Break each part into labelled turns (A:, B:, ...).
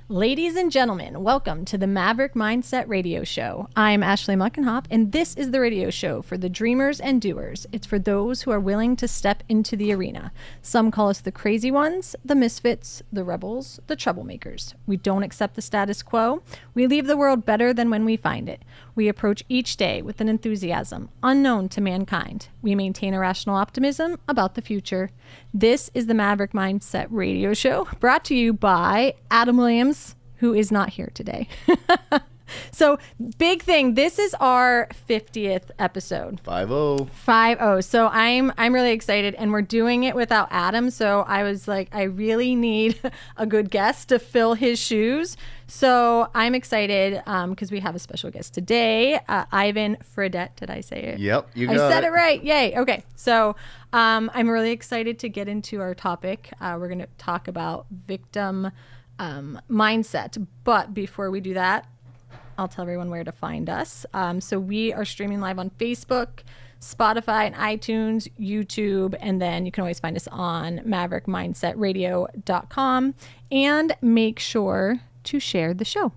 A: Ladies and gentlemen, welcome to the Maverick Mindset Radio Show. I'm Ashley Muckenhop, and this is the radio show for the dreamers and doers. It's for those who are willing to step into the arena. Some call us the crazy ones, the misfits, the rebels, the troublemakers. We don't accept the status quo. We leave the world better than when we find it. We approach each day with an enthusiasm unknown to mankind. We maintain a rational optimism about the future. This is the Maverick Mindset Radio Show, brought to you by Adam Williams, who is not here today. So, big thing. This is our 50th episode.
B: 50.
A: 50. So I'm really excited, and we're doing it without Adam. So I was like, I really need a good guest to fill his shoes. So I'm excited because we have a special guest today, Ivan Fredette. Did I say it?
B: Yep, you got
A: it. I said it right. Yay. Okay. So I'm really excited to get into our topic. We're going to talk about victim mindset. But before we do that, I'll tell everyone where to find us. So we are streaming live on Facebook, Spotify, and iTunes, YouTube, and then you can always find us on maverickmindsetradio.com. And make sure to share the show.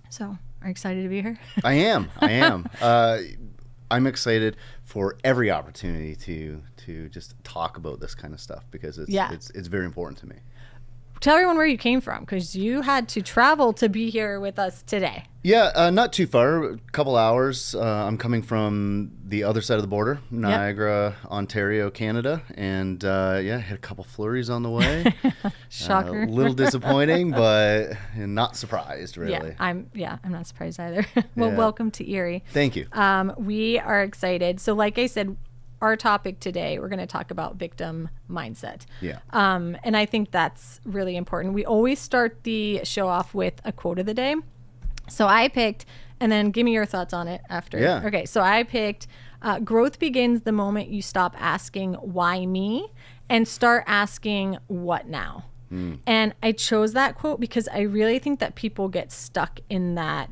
A: So, are you excited to be here?
B: I am. I'm excited for every opportunity to just talk about this kind of stuff because it's very important to me.
A: Tell everyone where you came from, because you had to travel to be here with us today.
B: Yeah, not too far, a couple hours. I'm coming from the other side of the border, Niagara, Ontario, Canada, and hit a couple flurries on the way.
A: Shocker.
B: A little disappointing, but not surprised, really.
A: I'm not surprised either. Well, welcome to Erie.
B: Thank you.
A: We are excited. So, like I said, our topic today, we're going to talk about victim mindset.
B: Yeah.
A: And I think that's really important. We always start the show off with a quote of the day. So I picked, and then give me your thoughts on it after.
B: Yeah.
A: Okay. So I picked, growth begins the moment you stop asking why me and start asking what now. And I chose that quote because I really think that people get stuck in that,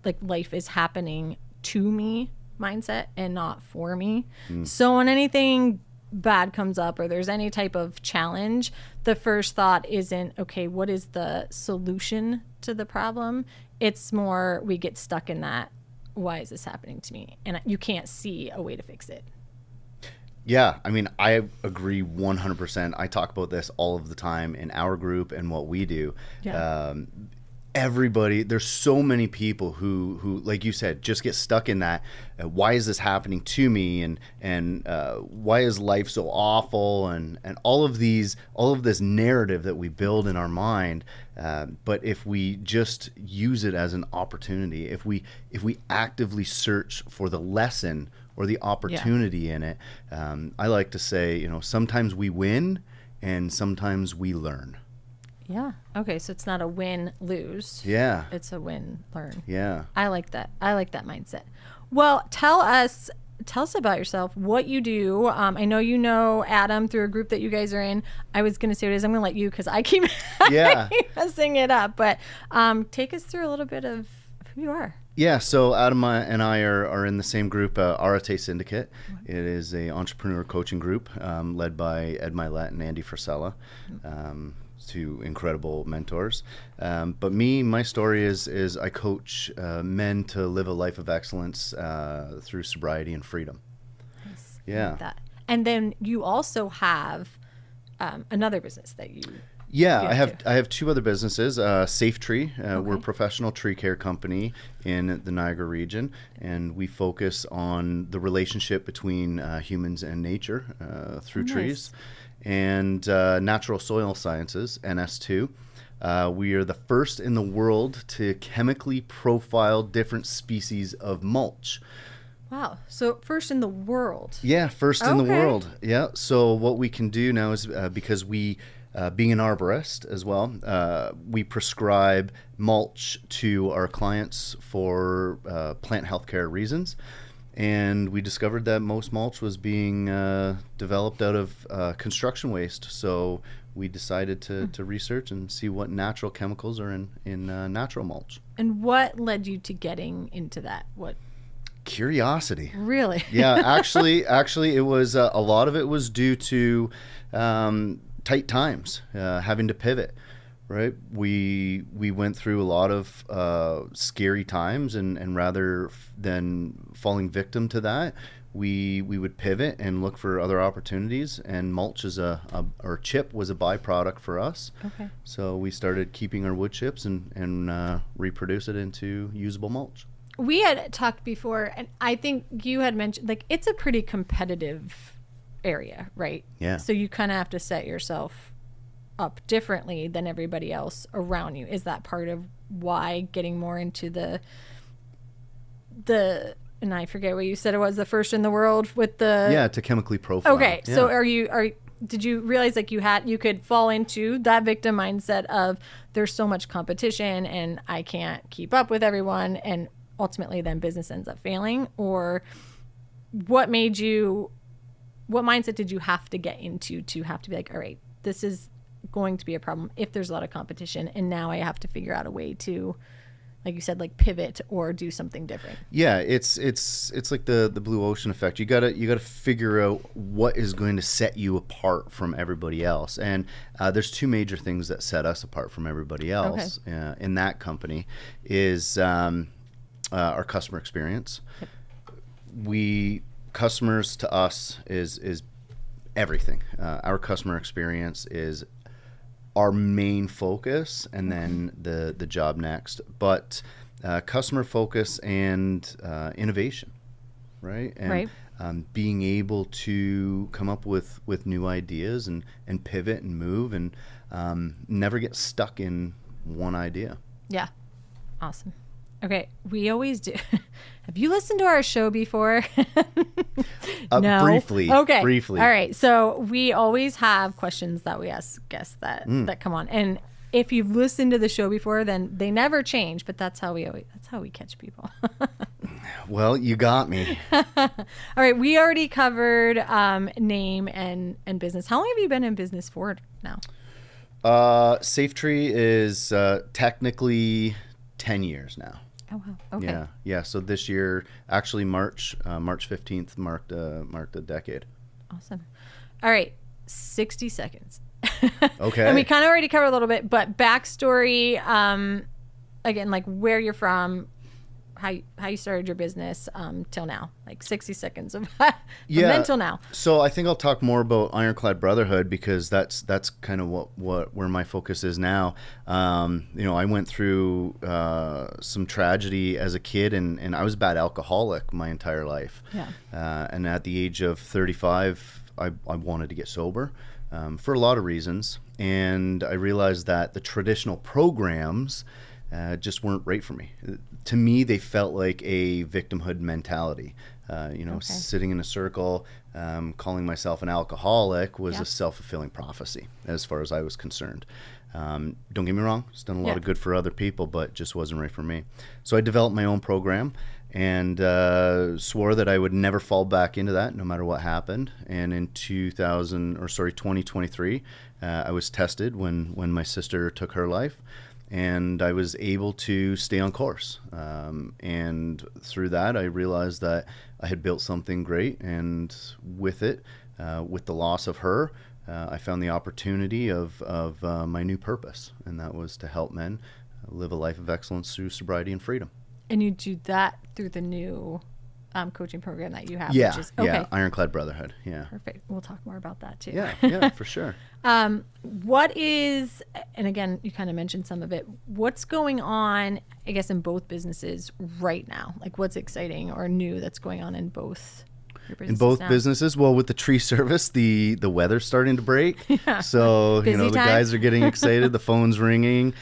A: like, life is happening to me mindset and not for me. So when anything bad comes up or there's any type of challenge, the first thought isn't, okay, what is the solution to the problem? It's more, we get stuck in that, why is this happening to me? And you can't see a way to fix it.
B: Yeah, I mean, I agree 100%. I talk about this all of the time in our group and what we do. Yeah. Everybody, there's so many people who, like you said, just get stuck in that. Why is this happening to me? And why is life so awful? And all of this narrative that we build in our mind. But if we just use it as an opportunity, if we actively search for the lesson or the opportunity in it, I like to say, sometimes we win and sometimes we learn.
A: Yeah. Okay. So it's not a win-lose.
B: Yeah.
A: It's a win-learn.
B: Yeah.
A: I like that. I like that mindset. Well, tell us about yourself, what you do. I know you know Adam through a group that you guys are in. I was going to say what it is. I'm going to let you because I keep messing it up. But take us through a little bit of who you are.
B: Yeah, so Adam and I are in the same group, Arate Syndicate. It is an entrepreneur coaching group led by Ed Milet and Andy Frisella. Two incredible mentors. But my story is I coach men to live a life of excellence through sobriety and freedom.
A: Nice.
B: Yeah.
A: Like that. And then you also have another business that you
B: I have two other businesses. Safe Tree, we're a professional tree care company in the Niagara region, and we focus on the relationship between humans and nature through trees. And Natural Soil Sciences, NS2. We are the first in the world to chemically profile different species of mulch.
A: Wow. So first in the world.
B: Yeah, first in the world. Yeah. So what we can do now is because we, being an arborist as well, we prescribe mulch to our clients for plant healthcare reasons. And we discovered that most mulch was being developed out of construction waste. So we decided to research and see what natural chemicals are in natural mulch.
A: And what led you to getting into that? What?
B: Curiosity.
A: Really?
B: Yeah, actually, it was a lot of it was due to tight times, having to pivot. right? We went through a lot of scary times, and rather than falling victim to that, we would pivot and look for other opportunities. And mulch is or chip was a byproduct for us.
A: Okay.
B: So we started keeping our wood chips and reproduce it into usable mulch.
A: We had talked before, and I think you had mentioned, like, it's a pretty competitive area, right?
B: Yeah.
A: So you kind of have to set yourself up differently than everybody else around you. Is that part of why getting more into the and I forget what you said it was, the first in the world with the
B: to chemically profile.
A: Okay. Yeah. So did you realize like you could fall into that victim mindset of there's so much competition and I can't keep up with everyone, and ultimately then business ends up failing? Or what mindset did you have to get into to have to be like, all right, this is going to be a problem if there's a lot of competition, and now I have to figure out a way to, like you said, like pivot or do something different?
B: Yeah, it's like the blue ocean effect. You gotta figure out what is going to set you apart from everybody else. And there's two major things that set us apart from everybody else in that company is our customer experience. Yep. Customers to us is everything. Our customer experience is our main focus, and then the job next. But customer focus and innovation, right? And being able to come up with new ideas and pivot and move and never get stuck in one idea.
A: Yeah. Awesome. Okay, we always do. Have you listened to our show before? No.
B: Briefly.
A: Okay.
B: Briefly.
A: All right. So we always have questions that we ask guests that come on. And if you've listened to the show before, then they never change. But that's how we catch people.
B: Well, you got me.
A: All right. We already covered name and business. How long have you been in business for now?
B: SafeTree is technically 10 years now.
A: Oh wow. Okay.
B: Yeah. So this year, actually March 15th marked a decade.
A: Awesome. All right, 60 seconds.
B: Okay.
A: And we kind of already covered a little bit, but backstory, again, like where you're from, how you started your business till now, like 60 seconds of then till now.
B: So I think I'll talk more about Ironclad Brotherhood because that's kind of where my focus is now. I went through some tragedy as a kid, and I was a bad alcoholic my entire life. Yeah. And at the age of 35, I wanted to get sober for a lot of reasons, and I realized that the traditional programs just weren't right for me. To me, they felt like a victimhood mentality. Sitting in a circle, calling myself an alcoholic was a self-fulfilling prophecy as far as I was concerned. Don't get me wrong, it's done a lot of good for other people, but just wasn't right for me. So I developed my own program and swore that I would never fall back into that no matter what happened. And in 2023, I was tested when my sister took her life. And I was able to stay on course. And through that, I realized that I had built something great. And with it, with the loss of her, I found the opportunity of my new purpose. And that was to help men live a life of excellence through sobriety and freedom.
A: And you do that through the new coaching program that you have.
B: Yeah,
A: which is, okay.
B: Yeah, Ironclad Brotherhood. Yeah.
A: Perfect. We'll talk more about that too.
B: Yeah, for sure.
A: What is, and again, you kind of mentioned some of it, what's going on, I guess, in both businesses right now? Like what's exciting or new that's going on in both your businesses?
B: In both businesses? Well, with the tree service, the weather's starting to break. Yeah. So, the guys are getting excited. The phone's ringing.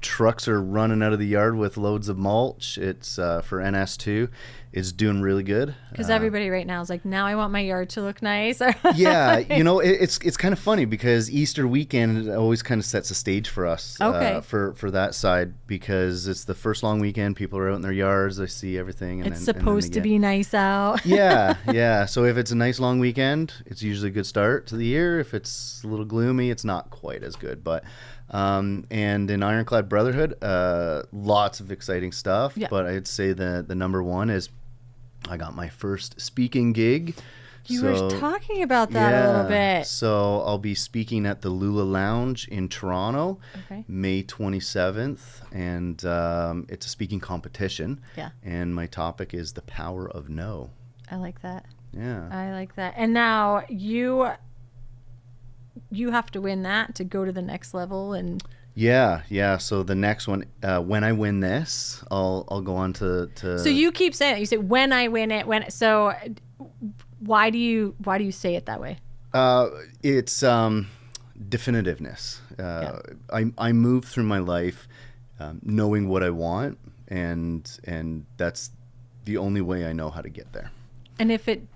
B: Trucks are running out of the yard with loads of mulch. It's for NS2. It's doing really good.
A: Because everybody right now is like, now I want my yard to look nice.
B: Yeah, it's kind of funny because Easter weekend always kind of sets a stage for us for that side because it's the first long weekend. People are out in their yards. They see everything.
A: And it's supposed to be nice out.
B: Yeah. So if it's a nice long weekend, it's usually a good start to the year. If it's a little gloomy, it's not quite as good. But and in Ironclad Brotherhood, lots of exciting stuff. Yeah. But I'd say the number one is I got my first speaking gig
A: You were talking about that a little bit.
B: So I'll be speaking at the Lula Lounge in Toronto, May 27th, and it's a speaking competition.
A: Yeah.
B: And my topic is the power of no.
A: I like that.
B: Yeah.
A: I like that. And now you have to win that to go to the next level. And
B: yeah. So the next one, when I win this, I'll go on to.
A: So you keep saying it. You say when I win it. So why do you say it that way?
B: It's definitiveness. I move through my life knowing what I want, and that's the only way I know how to get there.
A: And if it,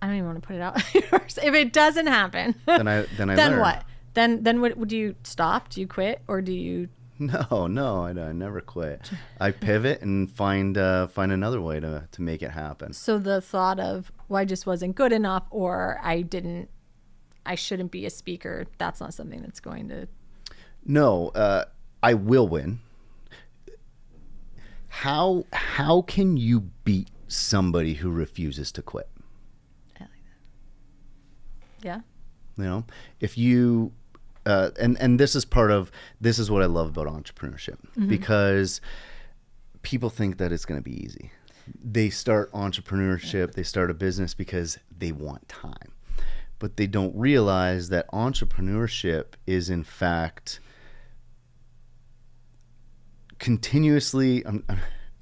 A: I don't even want to put it out. If it doesn't happen,
B: then I
A: then
B: learn.
A: What? Then what? Would you stop? Do you quit, or do you?
B: No, I never quit. I pivot and find another way to make it happen.
A: So the thought of, well, I just wasn't good enough, or I shouldn't be a speaker, that's not something that's going to.
B: No, I will win. How can you beat somebody who refuses to quit?
A: I like that. Yeah.
B: You know, if you and this is what I love about entrepreneurship, because people think that it's going to be easy. They start entrepreneurship, they start a business because they want time, but they don't realize that entrepreneurship is in fact continuously.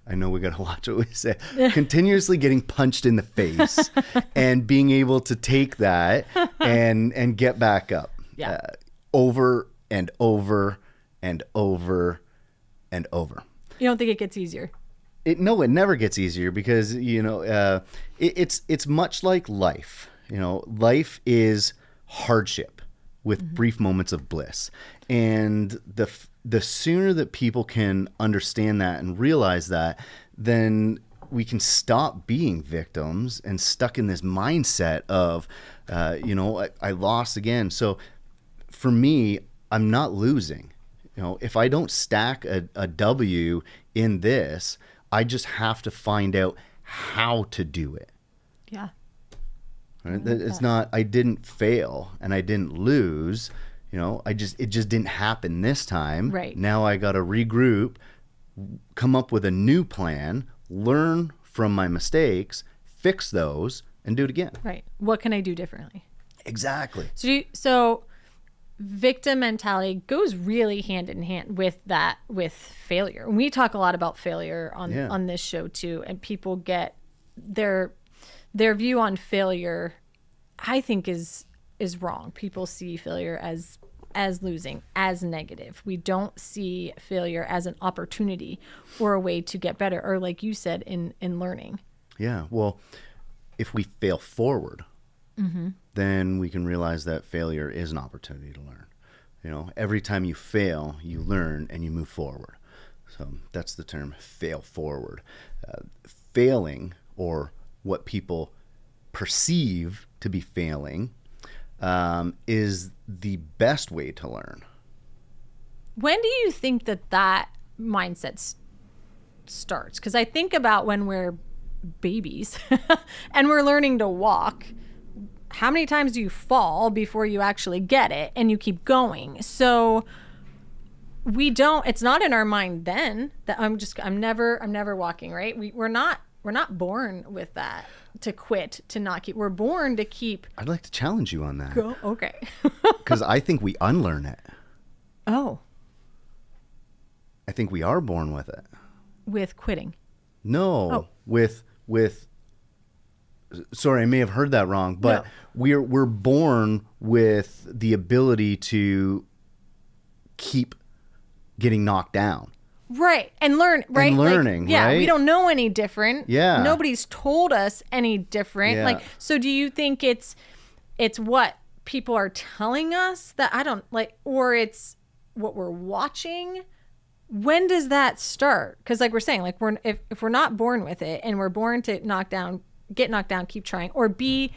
B: I know we got to watch what we say. Continuously getting punched in the face and being able to take that and get back up.
A: Yeah.
B: Over and over and over and over.
A: You don't think it gets easier?
B: No, it never gets easier, because it's much like life. Life is hardship with brief moments of bliss, and the sooner that people can understand that and realize that, then we can stop being victims and stuck in this mindset of, I lost again. So for me, I'm not losing. If I don't stack a W in this, I just have to find out how to do it.
A: Yeah.
B: Right? It's not, I didn't fail and I didn't lose. It just didn't happen this time.
A: Right.
B: Now I got to regroup, come up with a new plan, learn from my mistakes, fix those, and do it again.
A: Right. What can I do differently?
B: Exactly.
A: So victim mentality goes really hand in hand with failure. And we talk a lot about failure on this show too, and people get their view on failure, I think, is wrong. People see failure as losing, as negative. We don't see failure as an opportunity or a way to get better, or like you said, in learning.
B: Yeah. Well, if we fail forward, then we can realize that failure is an opportunity to learn. Every time you fail, you learn and you move forward. So that's the term, fail forward. Failing, or what people perceive to be failing, is the best way to learn.
A: When do you think that mindset starts? Because I think about when we're babies and we're learning to walk. How many times do you fall before you actually get it and you keep going? So it's not in our mind then that I'm never walking, right? We're not born with that, to quit, to not keep. We're born to keep.
B: I'd like to challenge you on that.
A: Go, okay.
B: Because I think we unlearn it.
A: Oh.
B: I think we are born with it.
A: With quitting?
B: No.
A: Oh.
B: With sorry, I may have heard that wrong, but no. We're born with the ability to keep getting knocked down.
A: Right. And learn, right?
B: And learning,
A: yeah,
B: right?
A: We don't know any different.
B: Yeah.
A: Nobody's told us any different.
B: Yeah.
A: So do you think it's what people are telling us that I don't like, or it's what we're watching? When does that start? Because like we're saying, if we're not born with it and we're born to get knocked down, keep trying, or be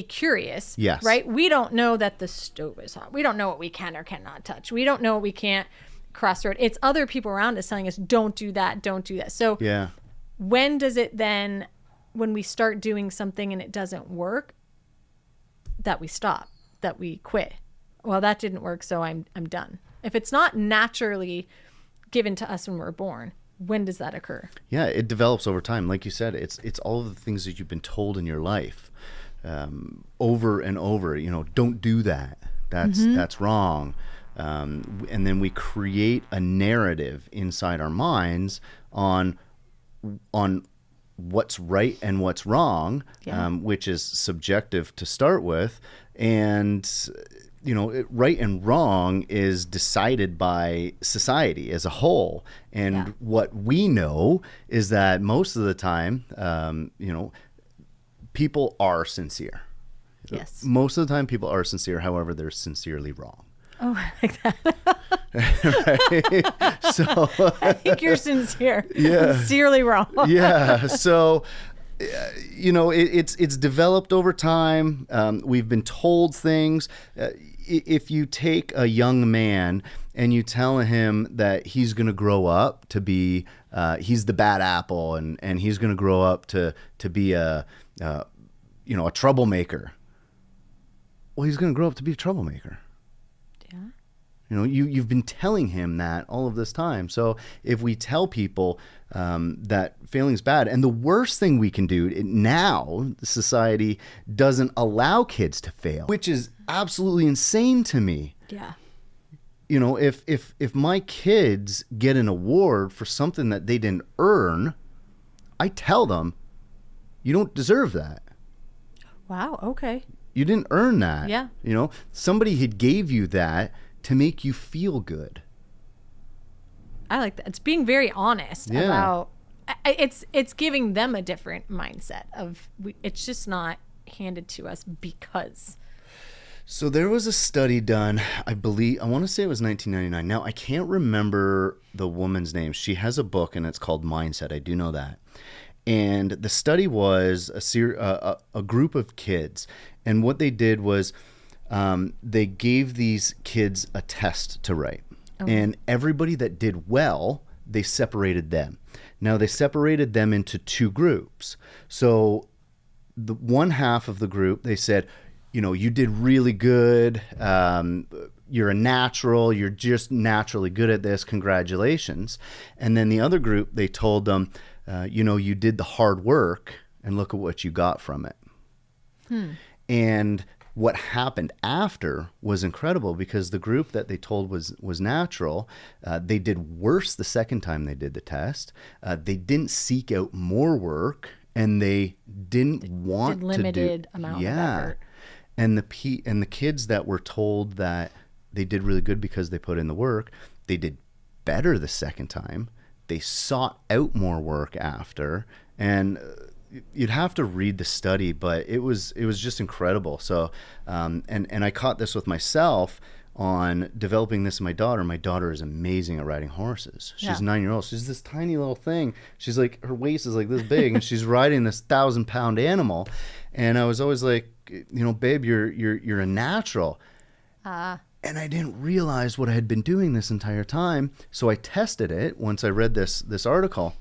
A: curious.
B: Yes.
A: Right. We don't know that the stove is hot. We don't know what we can or cannot touch. We don't know what we can't cross the road. It's other people around us telling us, don't do that. So
B: yeah.
A: When does it then, when we start doing something and it doesn't work, that we stop, that we quit. Well, that didn't work, so I'm done. If it's not naturally given to us when we're born, when does that occur?
B: Yeah, it develops over time. Like you said, it's all of the things that you've been told in your life, over and over. You know, don't do that. That's wrong. And then we create a narrative inside our minds on what's right and what's wrong, which is subjective to start with. And, you know, right and wrong is decided by society as a whole. And what we know is that most of the time, you know, people are sincere.
A: Yes.
B: Most of the time people are sincere. However, they're sincerely wrong.
A: Oh, I like that.
B: Right? So
A: I think you're sincere.
B: Yeah.
A: Sincerely wrong.
B: Yeah. So, you know, it's developed over time. We've been told things. If you take a young man and you tell him that he's going to grow up to be, he's the bad apple, and he's going to grow up to be a troublemaker. Well, he's going to grow up to be a troublemaker.
A: Yeah.
B: You know, you've been telling him that all of this time. So if we tell people that failing's bad, and the worst thing we can do now, society doesn't allow kids to fail, which is absolutely insane to me.
A: Yeah.
B: You know, if my kids get an award for something that they didn't earn, I tell them, you don't deserve that.
A: Wow. Okay.
B: You didn't earn that.
A: Yeah.
B: You know, somebody had gave you that to make you feel good.
A: I like that. It's being very honest about. It's giving them a different mindset of it's just not handed to us because.
B: So there was a study done, I want to say it was 1999. Now, I can't remember the woman's name. She has a book and it's called Mindset. I do know that. And the study was a group of kids. And what they did was they gave these kids a test to write. Okay. And everybody that did well, they separated them. Now, they separated them into two groups. So the one half of the group, they said, you know, you did really good. You're a natural. You're just naturally good at this. Congratulations. And then the other group, they told them, you know, you did the hard work and look at what you got from it. And what happened after was incredible, because the group that they told was natural, they did worse the second time they did the test. They didn't seek out more work, and they didn't want
A: limited amount of effort.
B: And the kids that were told that they did really good because they put in the work, they did better the second time. They sought out more work after, and you'd have to read the study, but it was just incredible. So, and I caught this with myself on developing this in my daughter. My daughter is amazing at riding horses. She's 9-year-old. She's this tiny little thing. She's like, her waist is like this big, and she's riding this 1,000-pound animal. And I was always like, you know, babe, you're a natural. And I didn't realize what I had been doing this entire time. So I tested it once I read this article.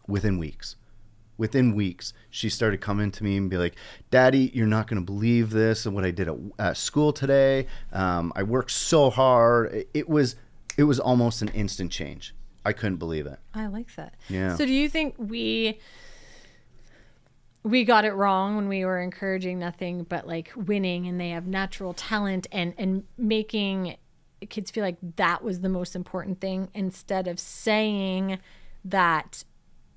B: Within weeks, she started coming to me and be like, Daddy, you're not going to believe this and what I did at school today. I worked so hard. It was almost an instant change. I couldn't believe it.
A: I like that.
B: Yeah.
A: So do you think we got it wrong when we were encouraging nothing but like winning, and they have natural talent, and making kids feel like that was the most important thing, instead of saying that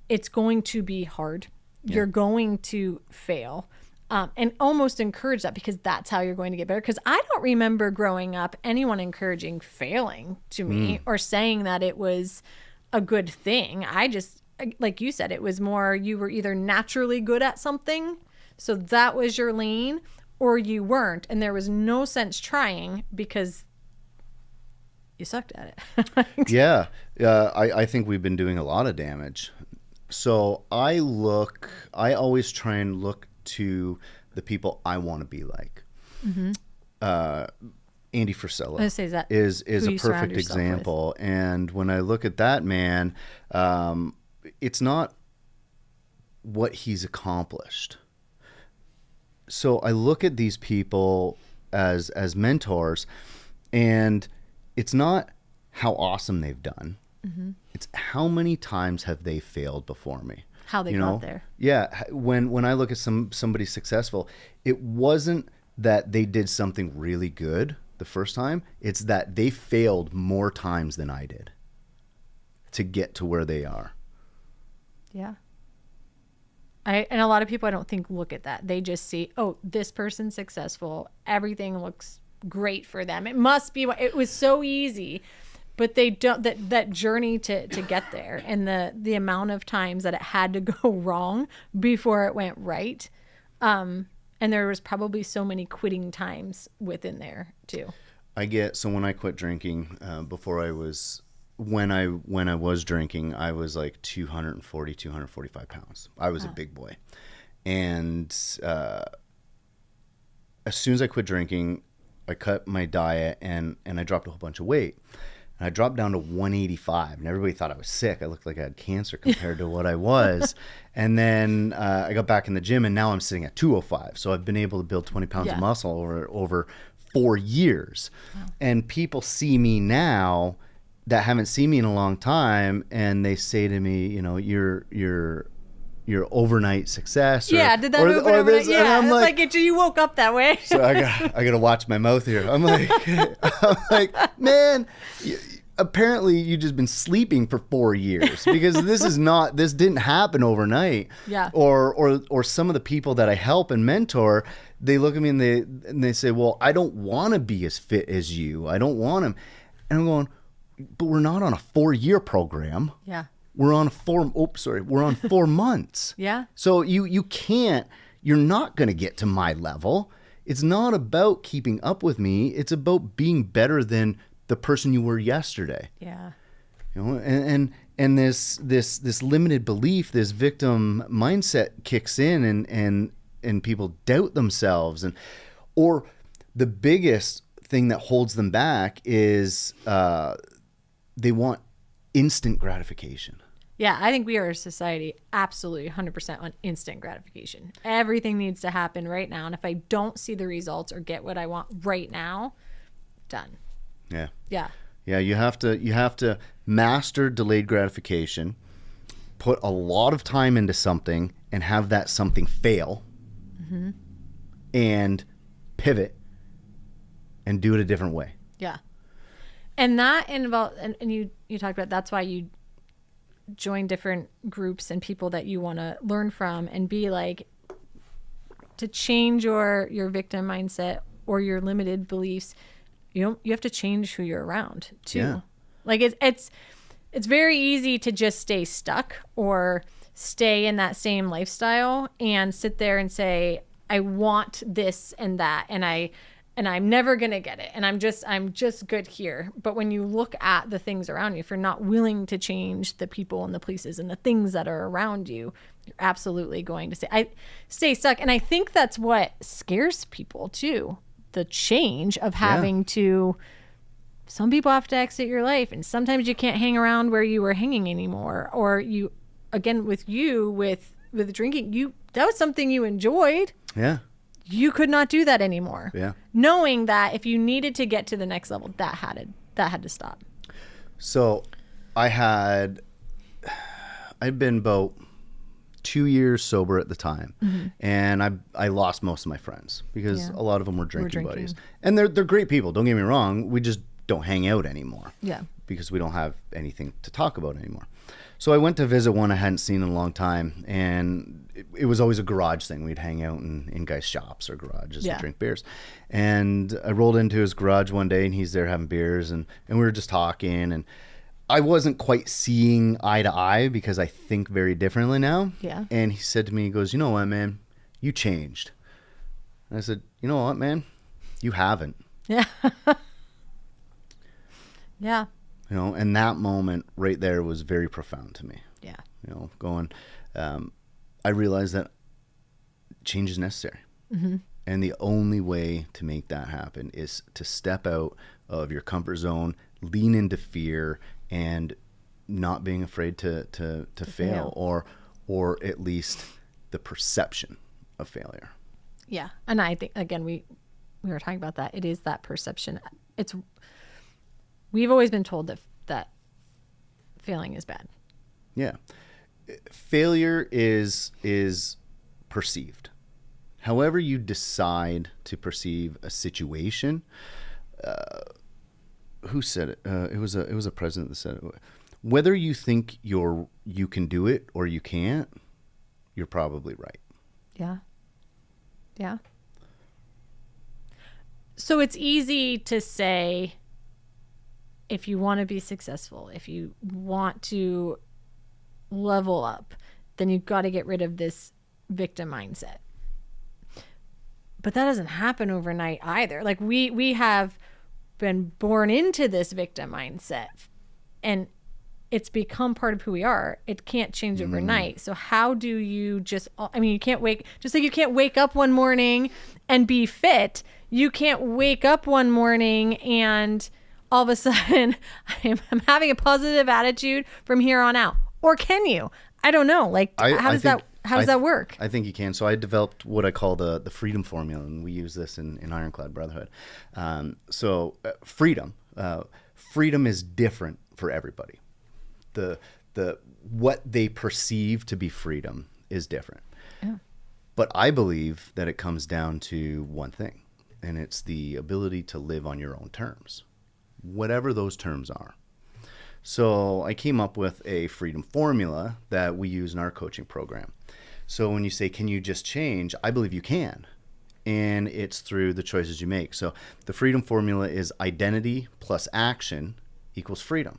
A: it's going to be hard. Yeah. You're going to fail, and almost encourage that, because that's how you're going to get better. Because I don't remember growing up anyone encouraging failing to me or saying that it was a good thing. I just, like you said, it was more you were either naturally good at something, so that was your lane, or you weren't, and there was no sense trying because you sucked at it.
B: Yeah. I think we've been doing a lot of damage. So I always try and look to the people I want to be like. Mm-hmm. Andy Frisella is a perfect example. And when I look at that man, it's not what he's accomplished. so I look at these people as mentors, and it's not how awesome they've done. Mm-hmm. It's how many times have they failed before me.
A: How they got there.
B: Yeah. When I look at somebody successful, it wasn't that they did something really good the first time. It's that they failed more times than I did to get to where they are.
A: Yeah. And a lot of people, I don't think, look at that. They just see, oh, this person's successful. Everything looks great for them. It must be, it was so easy. But they don't, that journey to get there, and the amount of times that it had to go wrong before it went right. And there was probably so many quitting times within there too.
B: So when I quit drinking, when I was drinking, I was like 240, 245 pounds. I was a big boy. And as soon as I quit drinking, I cut my diet and I dropped a whole bunch of weight. And I dropped down to 185, and everybody thought I was sick. I looked like I had cancer compared to what I was. And then I got back in the gym, and now I'm sitting at 205. So I've been able to build 20 pounds of muscle over 4 years. Wow. And people see me now that haven't seen me in a long time, and they say to me, you're overnight success. Did that move overnight?
A: Yeah, and I'm like you woke up that way.
B: So I gotta watch my mouth here. I'm like, man, apparently you just been sleeping for 4 years, because this didn't happen overnight. Yeah. Or some of the people that I help and mentor, they look at me and they say, well, I don't want to be as fit as you. I don't want to. And I'm going, but we're not on a 4-year program. Yeah. We're on 4 months. Yeah. So you're not going to get to my level. It's not about keeping up with me. It's about being better than the person you were yesterday. Yeah. And this limited belief, this victim mindset kicks in, and people doubt themselves, or the biggest thing that holds them back is they want instant gratification.
A: Yeah, I think we are a society absolutely 100% on instant gratification. Everything needs to happen right now. And if I don't see the results or get what I want right now, done.
B: Yeah. Yeah. Yeah, you have to master delayed gratification, put a lot of time into something, and have that something fail, mm-hmm. and pivot and do it a different way. Yeah.
A: And that involves, and you talked about, that's why you join different groups and people that you want to learn from, and be like, to change your victim mindset or your limited beliefs, you have to change who you're around too. Yeah. Like it's very easy to just stay stuck or stay in that same lifestyle and sit there and say, I want this and that, and I'm never going to get it, and I'm just good here. But when you look at the things around you, if you're not willing to change the people and the places and the things that are around you, you're absolutely going to stay stuck. And I think that's what scares people too, the change of having to, some people have to exit your life, and sometimes you can't hang around where you were hanging anymore. Or you, again, with drinking, that was something you enjoyed. Yeah. You could not do that anymore. Yeah. Knowing that if you needed to get to the next level, that had to stop.
B: So I'd been about 2 years sober at the time. Mm-hmm. And I lost most of my friends because a lot of them were drinking buddies. And they're great people, don't get me wrong. We just don't hang out anymore. Yeah. Because we don't have anything to talk about anymore. So I went to visit one I hadn't seen in a long time, and it was always a garage thing. We'd hang out in guys' shops or garages and drink beers. And I rolled into his garage one day, and he's there having beers, and we were just talking, and I wasn't quite seeing eye to eye because I think very differently now. Yeah. And he said to me, he goes, you know what, man, you changed. And I said, you know what, man, you haven't. Yeah. Yeah. You know, and that moment right there was very profound to me. Yeah. You know, I realized that change is necessary. Mm-hmm. And the only way to make that happen is to step out of your comfort zone, lean into fear, and not being afraid to fail, or at least the perception of failure.
A: Yeah. And I think, again, we were talking about that. It is that perception. We've always been told that failing is bad.
B: Yeah. Failure is perceived. However you decide to perceive a situation, who said it? It was a president that said it. Whether you think you can do it or you can't, you're probably right.
A: Yeah. Yeah. So it's easy to say, if you want to be successful, if you want to level up, then you've got to get rid of this victim mindset. But that doesn't happen overnight either. Like we have been born into this victim mindset, and it's become part of who we are. It can't change overnight. So how do you you can't just like you can't wake up one morning and be fit. You can't wake up one morning and all of a sudden I'm having a positive attitude from here on out. Or can you? I don't know. Like, how does that work?
B: I think you can. So I developed what I call the freedom formula, and we use this in Ironclad Brotherhood. Freedom is different for everybody. The what they perceive to be freedom is different. Yeah. But I believe that it comes down to one thing, and it's the ability to live on your own terms, whatever those terms are. So I came up with a freedom formula that we use in our coaching program. So when you say, can you just change? I believe you can. And it's through the choices you make. So the freedom formula is identity plus action equals freedom.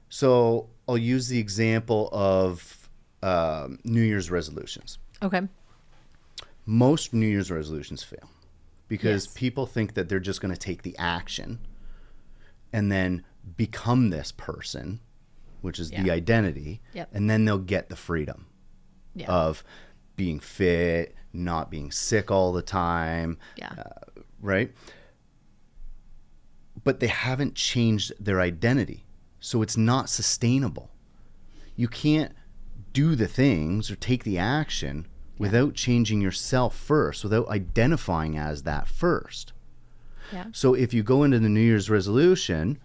B: So I'll use the example of New Year's resolutions.
A: Okay.
B: Most New Year's resolutions fail because people think that they're just going to take the action and then become this person, which is the identity, and then they'll get the freedom of being fit, not being sick all the time, right? But they haven't changed their identity, so it's not sustainable. You can't do the things or take the action without changing yourself first, without identifying as that first. Yeah. So if you go into the New Year's resolution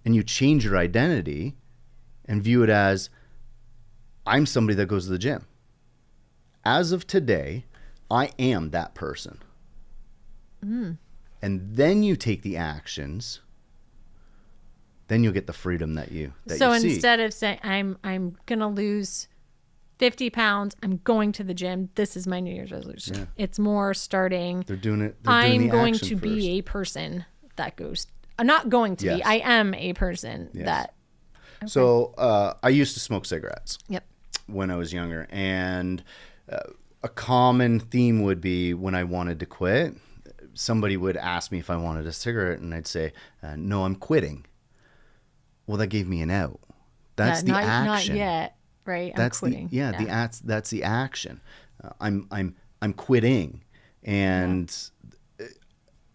B: and you change your identity and view it as, I'm somebody that goes to the gym. As of today, I am that person. And then you take the actions, then you'll get the freedom that you see.
A: So instead of saying, I'm going to lose 50 pounds, I'm going to the gym, this is my New Year's resolution. Yeah. It's more starting,
B: they're doing it.
A: I'm going to be a person that goes. I'm not going to be. I am a person that. Okay.
B: So I used to smoke cigarettes. When I was younger, and a common theme would be when I wanted to quit, somebody would ask me if I wanted a cigarette, and I'd say, "No, I'm quitting." Well, that gave me an out. That's the action.
A: Not yet, right?
B: That's
A: I'm quitting.
B: That's the action. I'm quitting, and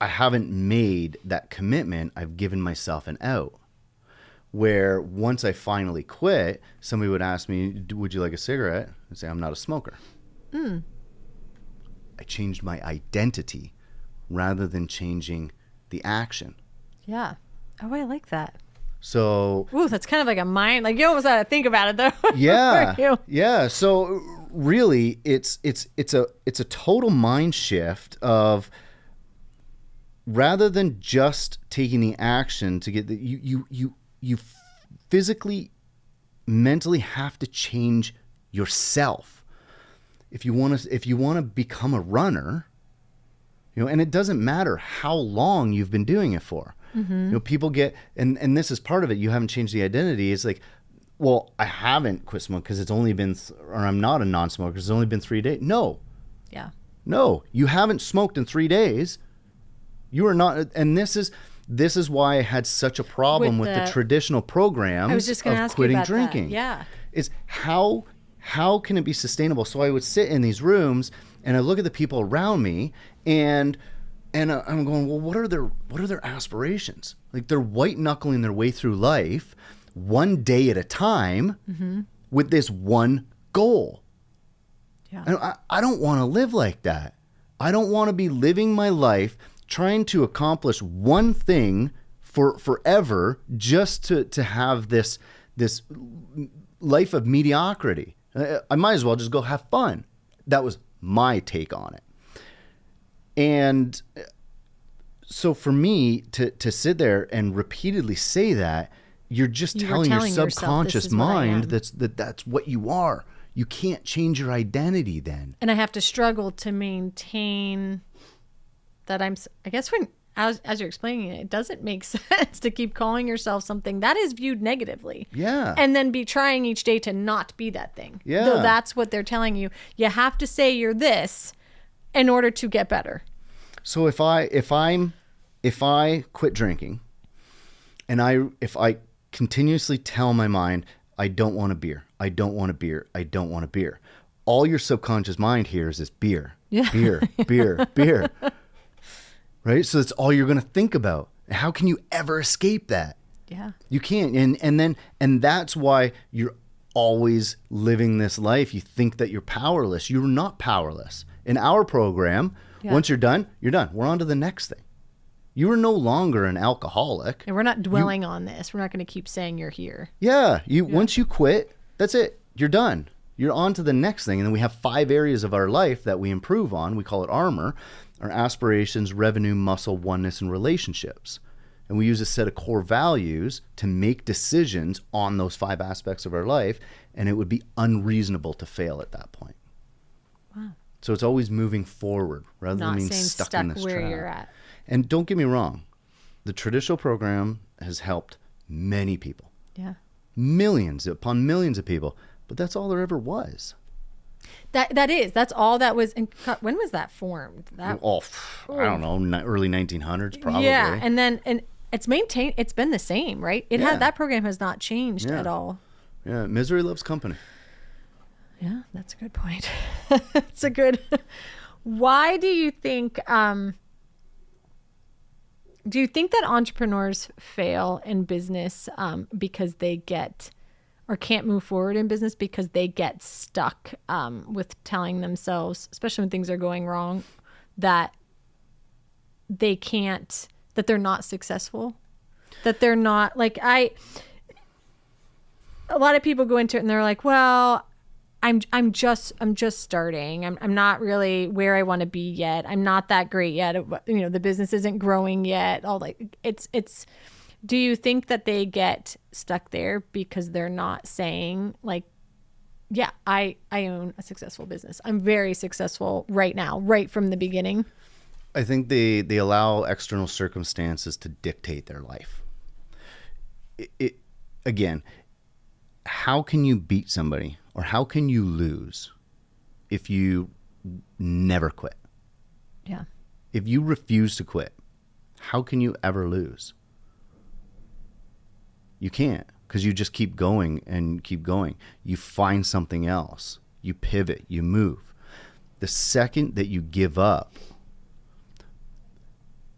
B: I haven't made that commitment. I've given myself an out. Where once I finally quit, somebody would ask me, would you like a cigarette? I'd say, I'm not a smoker. I changed my identity rather than changing the action.
A: Yeah. Oh, I like that.
B: So.
A: Ooh, that's kind of like a mind. Like you almost had to think about it though.
B: Yeah. Yeah. So really, it's a total mind shift of, rather than just taking the action to get you physically, mentally have to change yourself. If you want to become a runner, and it doesn't matter how long you've been doing it for. People get, and this is part of it. You haven't changed the identity. It's like, well, I haven't quit smoking because it's only been, or I'm not a non-smoker because it's only been 3 days. No. Yeah. No, you haven't smoked in 3 days. You are not, and this is why I had such a problem with the traditional programs of quitting drinking.
A: Yeah.
B: Is how can it be sustainable? So I would sit in these rooms and I look at the people around me and I'm going, well, what are their aspirations? Like they're white knuckling their way through life one day at a time with this one goal. Yeah. And I don't want to live like that. I don't want to be living my life trying to accomplish one thing for forever just to have this life of mediocrity. I might as well just go have fun. That was my take on it. And so for me to sit there and repeatedly say that, you're just telling your subconscious mind that's what you are. You can't change your identity then.
A: And I have to struggle to maintain that I guess when, as you're explaining it, it doesn't make sense to keep calling yourself something that is viewed negatively.
B: Yeah.
A: And then be trying each day to not be that thing.
B: Yeah.
A: Though that's what they're telling you. You have to say you're this in order to get better.
B: So if I quit drinking and if I continuously tell my mind, I don't want a beer, I don't want a beer, I don't want a beer, all your subconscious mind hears is beer, beer, beer, beer. Right? So that's all you're going to think about. How can you ever escape that?
A: Yeah.
B: You can't. And that's why you're always living this life. You think that you're powerless. You're not powerless. In our program, once you're done, you're done. We're on to the next thing. You are no longer an alcoholic.
A: And we're not dwelling on this. We're not going to keep saying you're here.
B: Yeah. Once you quit, that's it. You're done. You're on to the next thing. And then we have 5 areas of our life that we improve on. We call it armor. Our aspirations, revenue, muscle, oneness, and relationships. And we use a set of core values to make decisions on those 5 aspects of our life. And it would be unreasonable to fail at that point.
A: Wow.
B: So it's always moving forward rather than being stuck in this
A: where
B: trap.
A: you're at.
B: And don't get me wrong, the traditional program has helped many people.
A: Yeah.
B: Millions upon millions of people. But that's all there ever was.
A: That's all that was. When was that formed?
B: I don't know, early 1900s probably.
A: Yeah, and it's maintained. It's been the same, right? That program has not changed at all.
B: Yeah, misery loves company.
A: Yeah, that's a good point. It's a good. Why do you think? Do you think that entrepreneurs fail in business because they get, or can't move forward in business because they get stuck with telling themselves, especially when things are going wrong, that they can't, that they're not successful, that they're not a lot of people go into it and they're like, well, I'm just starting. I'm not really where I want to be yet. I'm not that great yet. The business isn't growing yet. It's do you think that they get stuck there because they're not saying like, yeah, I own a successful business. I'm very successful right now, right from the beginning.
B: I think they allow external circumstances to dictate their life. Again, how can you beat somebody or how can you lose if you never quit?
A: Yeah.
B: If you refuse to quit, how can you ever lose? You can't, because you just keep going and keep going. You find something else. You pivot. You move. The second that you give up,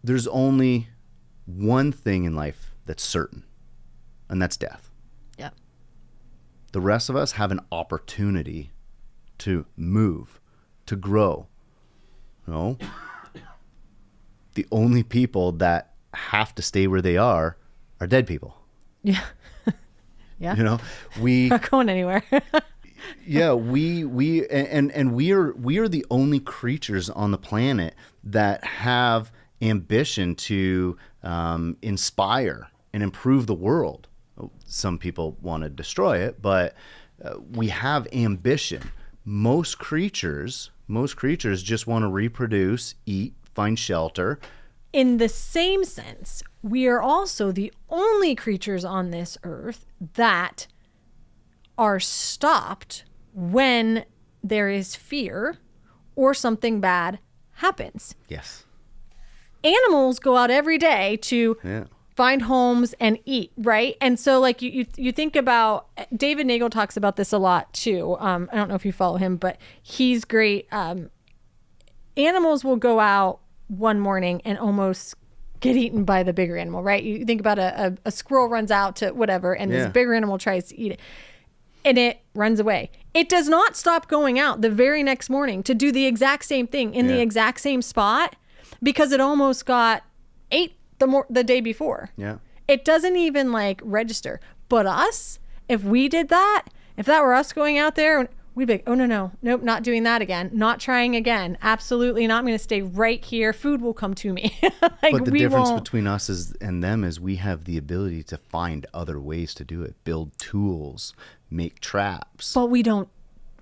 B: there's only one thing in life that's certain, and that's death.
A: Yeah.
B: The rest of us have an opportunity to move, to grow. No. The only people that have to stay where they are dead people.
A: Yeah. Yeah.
B: We
A: not going anywhere.
B: Yeah, we are the only creatures on the planet that have ambition to inspire and improve the world. Some people want to destroy it, but we have ambition. Most creatures just want to reproduce, eat, find shelter.
A: In the same sense, we are also the only creatures on this earth that are stopped when there is fear or something bad happens.
B: Yes.
A: Animals go out every day to find homes and eat, right? And so like you think about, David Nagel talks about this a lot too. I don't know if you follow him, but he's great. Animals will go out one morning and almost get eaten by the bigger animal, right? You think about a squirrel runs out to whatever, and this bigger animal tries to eat it, and it runs away. It does not stop going out the very next morning to do the exact same thing in the exact same spot because it almost got ate the day before.
B: Yeah.
A: It doesn't even like register. But us, if we did that, if that were us going out there, we'd be like, oh, nope, not doing that again. Not trying again. Absolutely not. I'm going to stay right here. Food will come to me.
B: But the difference between us and them is we have the ability to find other ways to do it. Build tools, make traps.
A: But we don't,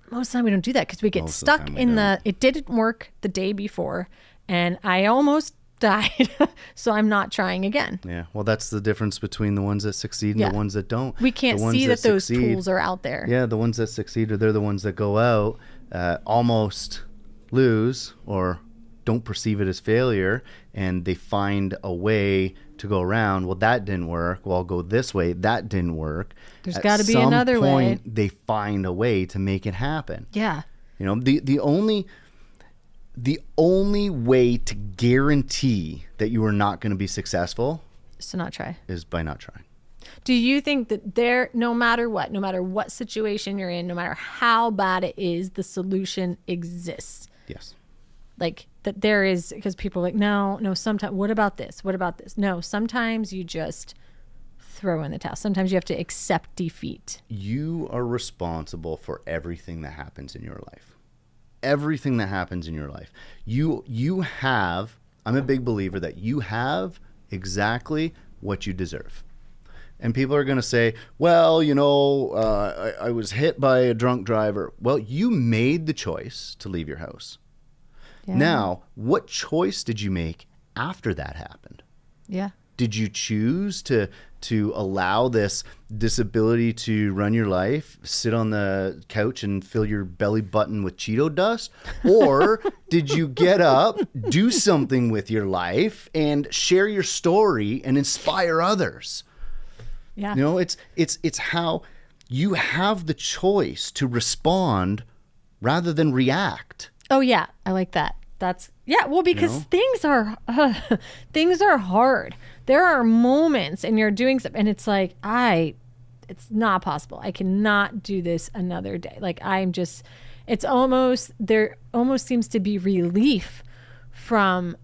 A: most of the time we don't do that because we get stuck in it didn't work the day before and I almost died. So I'm not trying again.
B: Yeah. Well, that's the difference between the ones that succeed and the ones that don't.
A: We can't see that those tools are out there.
B: Yeah. The ones that succeed they're the ones that go out, almost lose or don't perceive it as failure. And they find a way to go around. Well, that didn't work. Well, I'll go this way. That didn't work.
A: There's got to be another way.
B: They find a way to make it happen.
A: Yeah.
B: You know, the only way to guarantee that you are not going to be successful
A: is to not try.
B: Is by not trying.
A: Do you think that no matter what situation you're in, no matter how bad it is, the solution exists?
B: Yes.
A: Like that there is, because people are like, no, sometimes, what about this? What about this? No, sometimes you just throw in the towel. Sometimes you have to accept defeat.
B: You are responsible for everything that happens in your life. Everything that happens in your life. You have, I'm a big believer that you have exactly what you deserve. And people are going to say, well, you know, I was hit by a drunk driver. Well, you made the choice to leave your house. Yeah. Now, what choice did you make after that happened?
A: Yeah.
B: Did you choose to allow this disability to run your life, sit on the couch and fill your belly button with Cheeto dust? Or did you get up, do something with your life and share your story and inspire others?
A: Yeah.
B: You know, it's how you have the choice to respond rather than react.
A: Oh yeah, I like that. Well, because things are hard. There are moments and you're doing stuff and it's like, it's not possible. I cannot do this another day. Like there almost seems to be relief from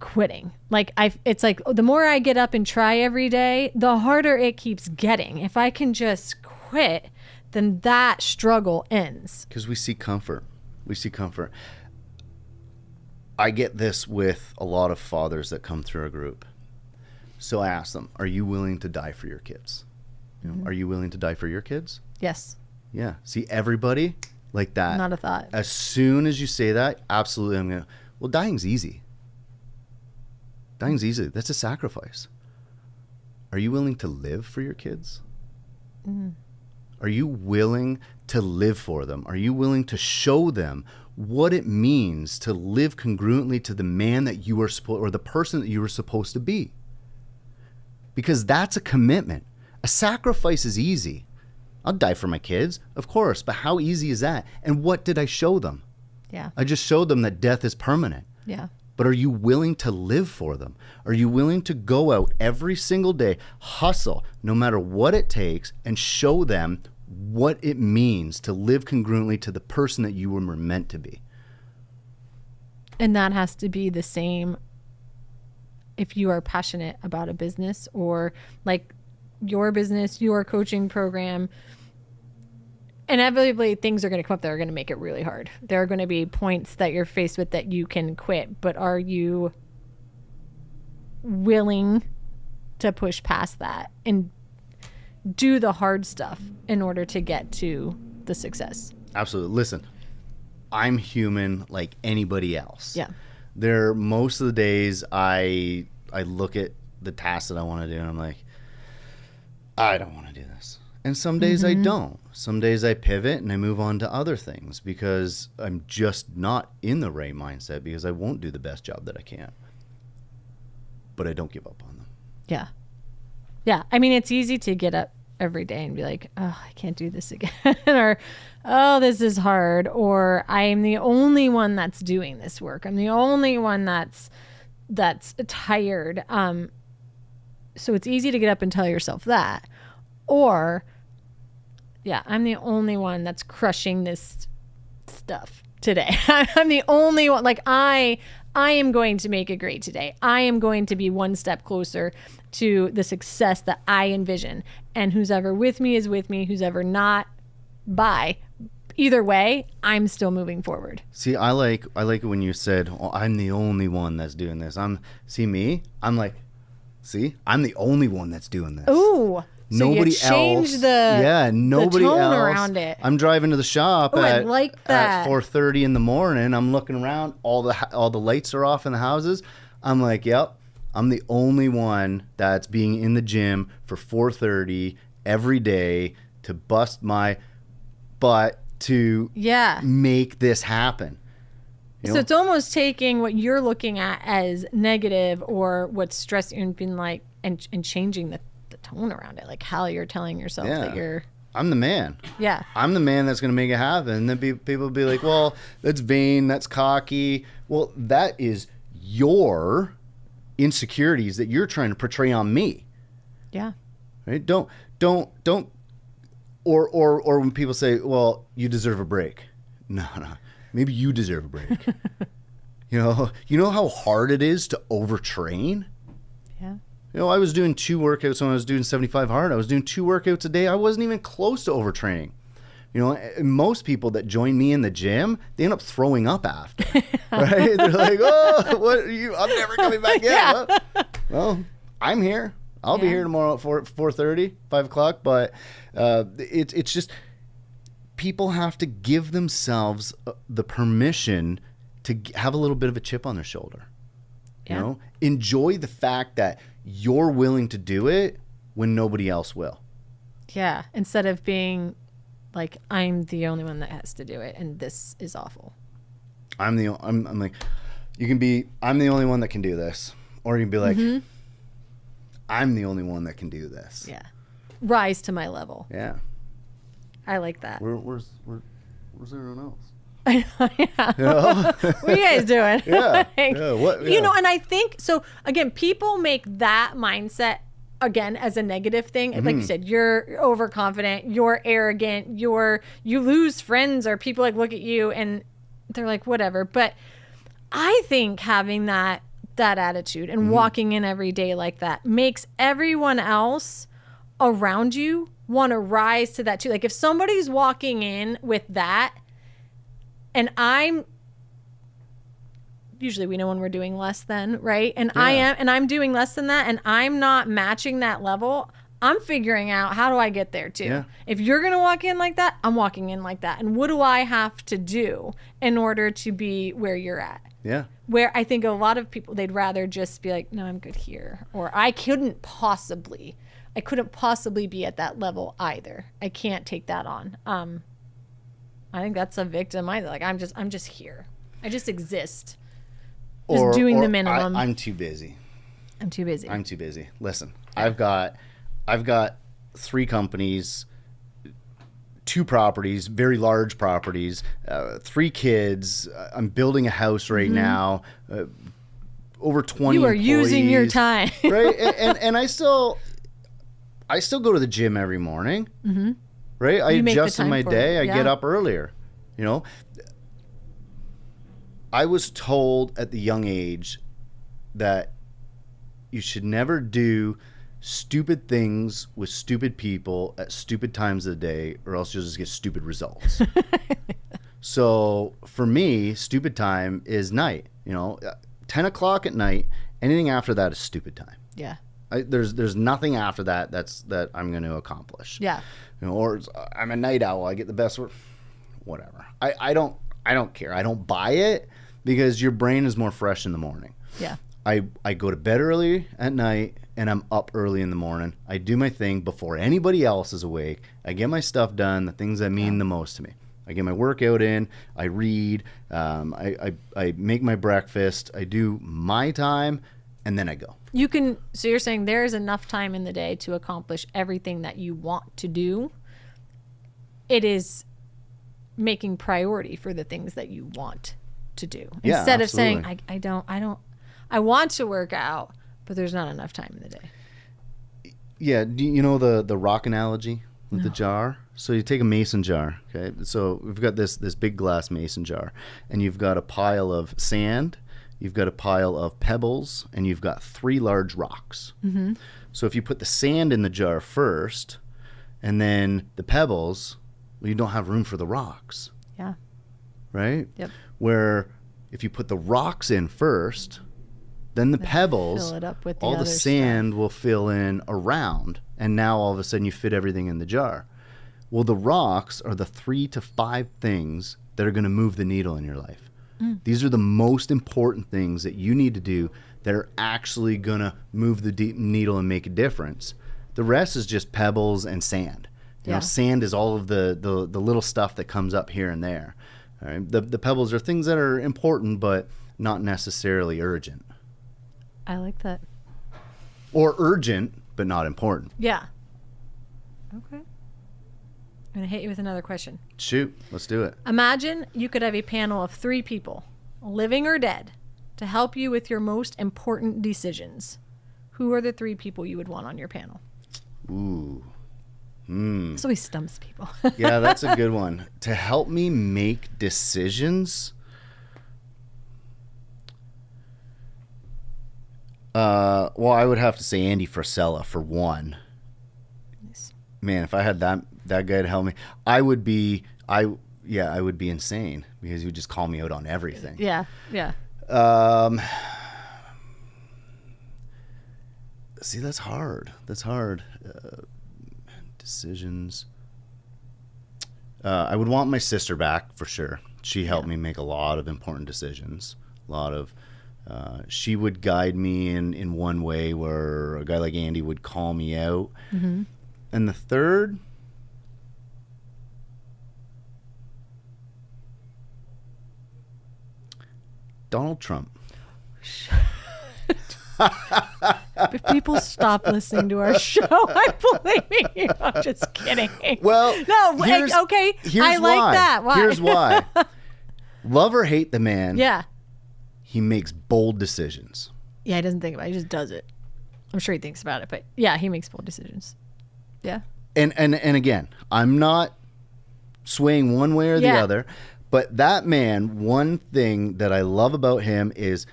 A: quitting. Like it's like the more I get up and try every day, the harder it keeps getting. If I can just quit, then that struggle ends.
B: Because we seek comfort. I get this with a lot of fathers that come through a group. So I ask them, are you willing to die for your kids? You know, are you willing to die for your kids?
A: Yes.
B: Yeah. See, everybody like that.
A: Not a thought.
B: As soon as you say that, absolutely, well, dying's easy. Dying's easy. That's a sacrifice. Are you willing to live for your kids? Mm. Are you willing to live for them? Are you willing to show them what it means to live congruently to the man that you are supposed, or the person that you were supposed to be? Because that's a commitment. A sacrifice is easy. I'll die for my kids, of course, but how easy is that? And what did I show them?
A: Yeah.
B: I just showed them that death is permanent.
A: Yeah.
B: But are you willing to live for them? Are you willing to go out every single day, hustle, no matter what it takes, and show them what it means to live congruently to the person that you were meant to be?
A: And that has to be the same if you are passionate about a business or like your business, your coaching program. Inevitably, things are going to come up that are going to make it really hard. There are going to be points that you're faced with that you can quit, but are you willing to push past that and do the hard stuff in order to get to the success?
B: Absolutely. Listen, I'm human like anybody else.
A: Yeah.
B: Most of the days I look at the tasks that I want to do and I'm like, I don't want to do this. And some days I don't. Some days I pivot and I move on to other things because I'm just not in the right mindset, because I won't do the best job that I can. But I don't give up on them.
A: Yeah. Yeah. I mean, it's easy to get up every day and be like, oh, I can't do this again. Or, oh, this is hard. Or I'm the only one that's doing this work. I'm the only one that's tired. So it's easy to get up and tell yourself that. Or Yeah, I'm the only one that's crushing this stuff today. I'm the only one. Like, I am going to make it great today. I am going to be one step closer to the success that I envision. And who's ever with me is with me. Who's ever not, bye. Either way, I'm still moving forward.
B: See, I like it when you said, oh, I'm the only one that's doing this. I'm the only one that's doing this.
A: Ooh. So
B: nobody
A: you change
B: else.
A: the
B: Nobody
A: tone
B: else.
A: around it.
B: I'm driving to the shop
A: I like that.
B: at 4:30 in the morning. I'm looking around. All the lights are off in the houses. I'm like, yep, I'm the only one that's being in the gym for 4:30 every day to bust my butt to make this happen. You know?
A: So it's almost taking what you're looking at as negative or what's stressing and being like, and changing the tone around it, like how you're telling yourself that you're.
B: I'm the man.
A: Yeah.
B: I'm the man that's going to make it happen. And then people will be like, well, that's vain, that's cocky. Well, that is your insecurities that you're trying to portray on me.
A: Yeah.
B: Right? Don't. Or when people say, well, you deserve a break. No. Maybe you deserve a break. You know how hard it is to overtrain?
A: Yeah.
B: I was doing 2 workouts when I was doing 75 hard. I was doing 2 workouts a day. I wasn't even close to overtraining. Most people that join me in the gym, they end up throwing up after. Right? They're like, oh, what are you? I'm never coming back in.
A: Yeah.
B: Well, I'm here. I'll be here tomorrow at 4:30, 5 o'clock. But it's just people have to give themselves the permission to have a little bit of a chip on their shoulder.
A: Yeah.
B: Enjoy the fact that you're willing to do it when nobody else will.
A: Yeah. Instead of being like, I'm the only one that has to do it, and this is awful.
B: I'm like, you can be, I'm the only one that can do this, or you can be like, I'm the only one that can do this.
A: Yeah. Rise to my level.
B: Yeah.
A: I like that.
B: Where's everyone else?
A: Yeah. What are you guys doing?
B: Yeah.
A: And I think so. Again, people make that mindset again as a negative thing. Like you said, you're overconfident, you're arrogant, you lose friends, or people like look at you and they're like, whatever. But I think having that attitude and walking in every day like that makes everyone else around you want to rise to that too. Like if somebody's walking in with that, and usually we know when we're doing less than, right? And I'm doing less than that, and I'm not matching that level. I'm figuring out, how do I get there too? Yeah. If you're going to walk in like that, I'm walking in like that. And what do I have to do in order to be where you're at?
B: Yeah.
A: Where I think a lot of people, they'd rather just be like, no, I'm good here. Or I couldn't possibly be at that level either. I can't take that on. I think that's a victim. I'm just here. I just exist. Just doing the minimum.
B: I'm too busy.
A: I'm too busy.
B: Listen, I've got 3 companies, 2 properties, very large properties, 3 kids. I'm building a house right now. Over 20
A: You are
B: employees,
A: using your time.
B: right? And I still go to the gym every morning. Mm-hmm. Right? I adjust in my day. I get up earlier. I was told at the young age that you should never do stupid things with stupid people at stupid times of the day, or else you'll just get stupid results. So for me, stupid time is night. 10 o'clock at night. Anything after that is stupid time.
A: Yeah.
B: There's nothing after that that I'm going to accomplish.
A: Yeah.
B: Or I'm a night owl. I get the best work. Whatever. I don't care. I don't buy it because your brain is more fresh in the morning.
A: Yeah.
B: I go to bed early at night and I'm up early in the morning. I do my thing before anybody else is awake. I get my stuff done, the things that mean the most to me. I get my workout in. I read. I make my breakfast. I do my time, and then I go.
A: So you're saying there is enough time in the day to accomplish everything that you want to do. It is making priority for the things that you want to do. Instead of saying, I want to work out, but there's not enough time in the day.
B: Yeah. Do you know the rock analogy? with the jar? So you take a mason jar, okay? So we've got this big glass mason jar, and you've got a pile of sand, you've got a pile of pebbles, and you've got 3 large rocks. Mm-hmm. So if you put the sand in the jar first, and then the pebbles, well, you don't have room for the rocks.
A: Yeah.
B: Right?
A: Yep.
B: Where if you put the rocks in first, then the pebbles,
A: fill it up with the
B: all the
A: other
B: sand
A: stuff.
B: will fill in around, and now all of a sudden you fit everything in the jar. Well, the rocks are the 3 to 5 things that are going to move the needle in your life. These are the most important things that you need to do that are actually going to move the needle and make a difference. The rest is just pebbles and sand. You know, sand is all of the little stuff that comes up here and there. All right? The pebbles are things that are important, but not necessarily urgent.
A: I like that.
B: Or urgent, but not important.
A: Yeah. Okay. I'm going to hit you with another question.
B: Shoot, let's do it.
A: Imagine you could have a panel of 3 people, living or dead, to help you with your most important decisions. Who are the 3 people you would want on your panel?
B: Ooh.
A: This always stumps people.
B: Yeah, that's a good one. To help me make decisions. Well, I would have to say Andy Frisella for one.
A: Nice.
B: Man, if I had that guy to help me, I would be insane because he would just call me out on everything.
A: Yeah.
B: See, that's hard. Decisions. I would want my sister back for sure. She helped me make a lot of important decisions. She would guide me in one way where a guy like Andy would call me out. Mm-hmm. And the third, Donald Trump.
A: If people stop listening to our show, I'm blaming you. I'm just kidding.
B: Well,
A: no, okay. I like that. Why?
B: Here's why. Love or hate the man.
A: Yeah.
B: He makes bold decisions.
A: Yeah, he doesn't think about it. He just does it. I'm sure he thinks about it, but yeah, he makes bold decisions. Yeah.
B: And again, I'm not swaying one way or the other, but that man, one thing that I love about him is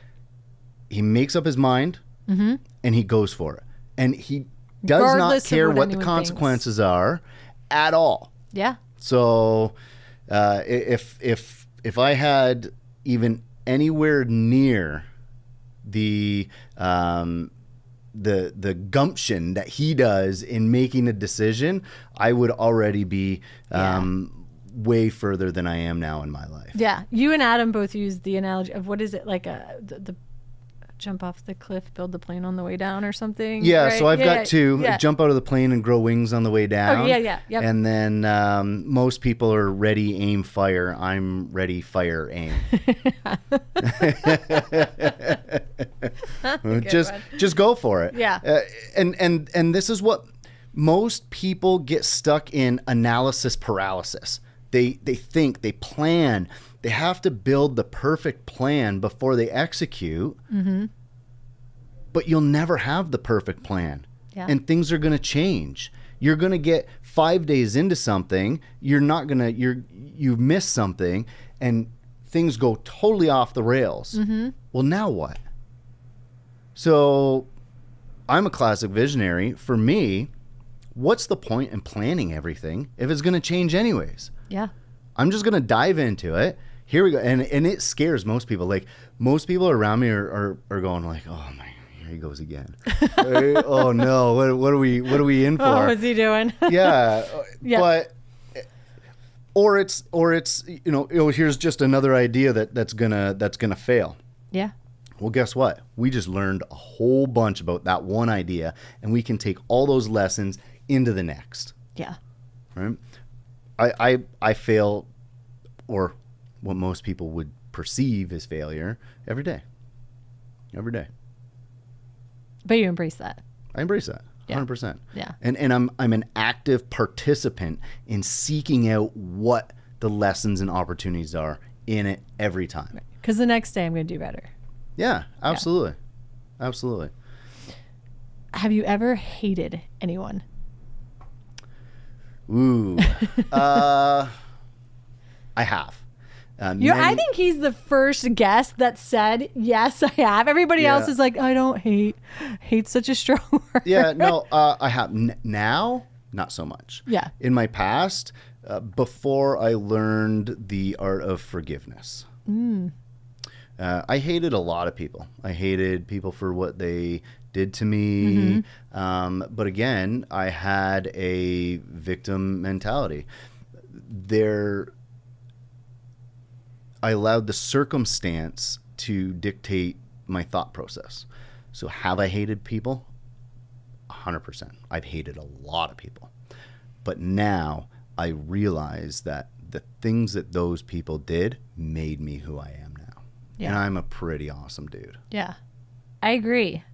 B: he makes up his mind and he goes for it. And he does
A: Regardless
B: not care
A: of
B: what the
A: anyone
B: consequences are at all.
A: Yeah.
B: So if I had even anywhere near the gumption that he does in making a decision, I would already be way further than I am now in my life.
A: Yeah. You and Adam both use the analogy of what is it, like the jump off the cliff, build the plane on the way down or something?
B: Yeah,
A: right?
B: so I've got to jump out of the plane and grow wings on the way down.
A: Oh, yeah. Yep.
B: And then most people are ready, aim, fire. I'm ready, fire, aim. Just go for it.
A: Yeah.
B: And this is what most people get stuck in: analysis paralysis. They think, they plan, they have to build the perfect plan before they execute. Mm-hmm. But you'll never have the perfect plan. Yeah. And things are going to change. You're going to get 5 days into something, you've missed something, and things go totally off the rails. Mm-hmm. Well, now what? So I'm a classic visionary. For me, what's the point in planning everything if it's going to change anyways?
A: Yeah.
B: I'm just going to dive into it. Here we go. And it scares most people. Like, most people around me are going like, oh my, here he goes again. Oh no. What are we in for?
A: Oh, what's he doing?
B: Yeah. But, or it's, here's just another idea that's gonna fail.
A: Yeah.
B: Well, guess what? We just learned a whole bunch about that one idea, and we can take all those lessons into the next.
A: Yeah.
B: Right? I fail, or what most people would perceive as failure, every day. Every day.
A: But you embrace that.
B: I embrace that. 100%.
A: Yeah.
B: And I'm an active participant in seeking out what the lessons and opportunities are in it every time.
A: Because the next day I'm going to do better.
B: Yeah, absolutely. Yeah. Absolutely.
A: Have you ever hated anyone?
B: Ooh. I have.
A: I think he's the first guest that said, yes, I have. Everybody else is like, I don't hate. Hate's such a strong word.
B: Yeah, no, I have. Now, not so much.
A: Yeah.
B: In my past, before I learned the art of forgiveness. I hated a lot of people. I hated people for what they did to me. But again, I had a victim mentality. I allowed the circumstance to dictate my thought process. So have I hated people? 100%. I've hated a lot of people. But now I realize that the things that those people did made me who I am now. Yeah. And I'm a pretty awesome dude.
A: Yeah. I agree.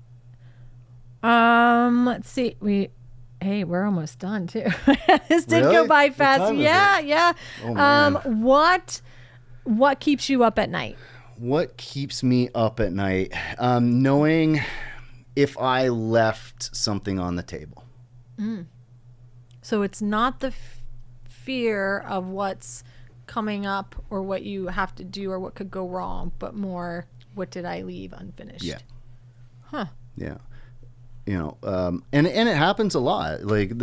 A: Let's see. We're almost done too. This did go by fast. Yeah. Oh, man. What keeps you up at night?
B: What keeps me up at night? Knowing if I left something on the table.
A: So it's not the fear of what's coming up or what you have to do or what could go wrong, but more, what did I leave unfinished?
B: Yeah.
A: Huh.
B: Yeah. And it happens a lot. Like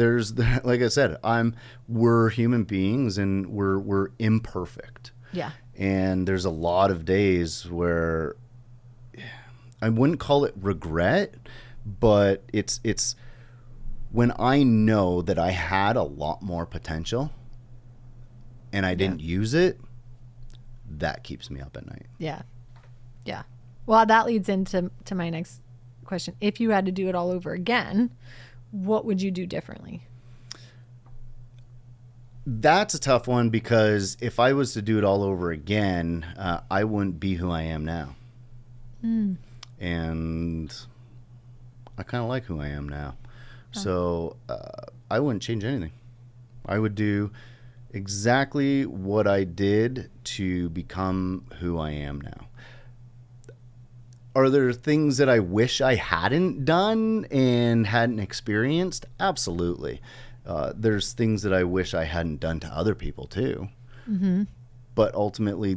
B: like I said, we're human beings and we're imperfect.
A: Yeah.
B: And there's a lot of days where I wouldn't call it regret, but it's when I know that I had a lot more potential and I didn't use it, that keeps me up at night.
A: Yeah. Yeah. Well, that leads into my next question. If you had to do it all over again, what would you do differently?
B: That's a tough one, because if I was to do it all over again, I wouldn't be who I am now. And I kind of like who I am now. So I wouldn't change anything. I would do exactly what I did to become who I am now. Are there things that I wish I hadn't done and hadn't experienced? Absolutely. There's things that I wish I hadn't done to other people too. But ultimately,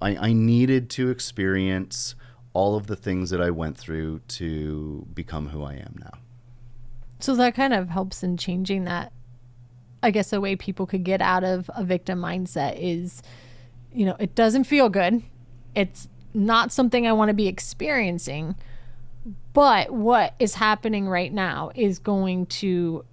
B: I needed to experience all of the things that I went through to become who I am now.
A: So that kind of helps in changing that. I guess a way people could get out of a victim mindset is, it doesn't feel good. It's not something I want to be experiencing, but what is happening right now is going to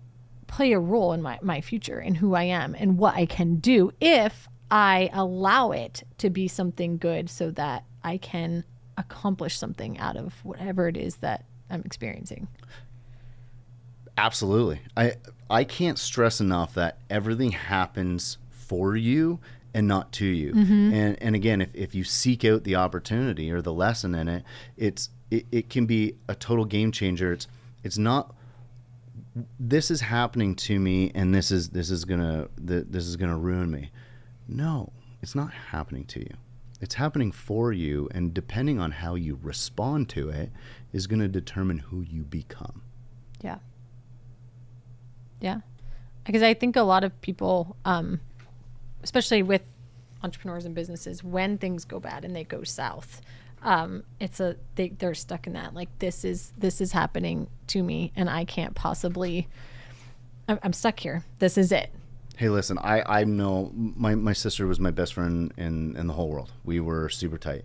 A: play a role in my future and who I am and what I can do if I allow it to be something good, so that I can accomplish something out of whatever it is that I'm experiencing.
B: Absolutely. I can't stress enough that everything happens for you and not to you. And again, if you seek out the opportunity or the lesson in it, it can be a total game changer. It's not, this is happening to me and this is gonna ruin me. No, it's not happening to you. It's happening for you, and depending on how you respond to it is going to determine who you become.
A: Yeah. Yeah. Because I think a lot of people, especially with entrepreneurs and businesses, when things go bad and they go south, they're stuck in that, like, this is happening to me and I can't possibly, I'm stuck here. This is it.
B: Hey, listen, I know my sister was my best friend in the whole world. We were super tight.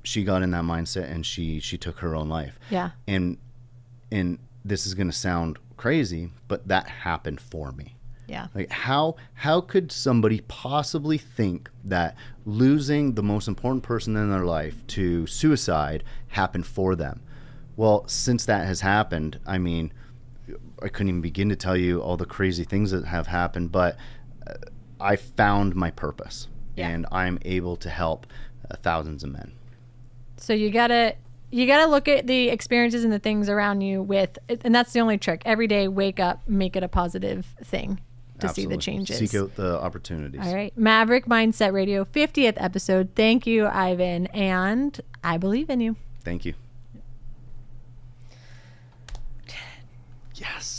B: She got in that mindset and she took her own life.
A: Yeah.
B: And this is going to sound crazy, but that happened for me.
A: Yeah.
B: Like, how could somebody possibly think that losing the most important person in their life to suicide happened for them? Well, since that has happened, I mean, I couldn't even begin to tell you all the crazy things that have happened, but I found my purpose, and I'm able to help thousands of men. So
A: you gotta look at the experiences and the things around you and that's the only trick. Every day, wake up, make it a positive thing to see the changes.
B: Seek out the opportunities.
A: All right. Maverick Mindset Radio, 50th episode. Thank you, Ivan, and I believe in you.
B: Thank you. Yes.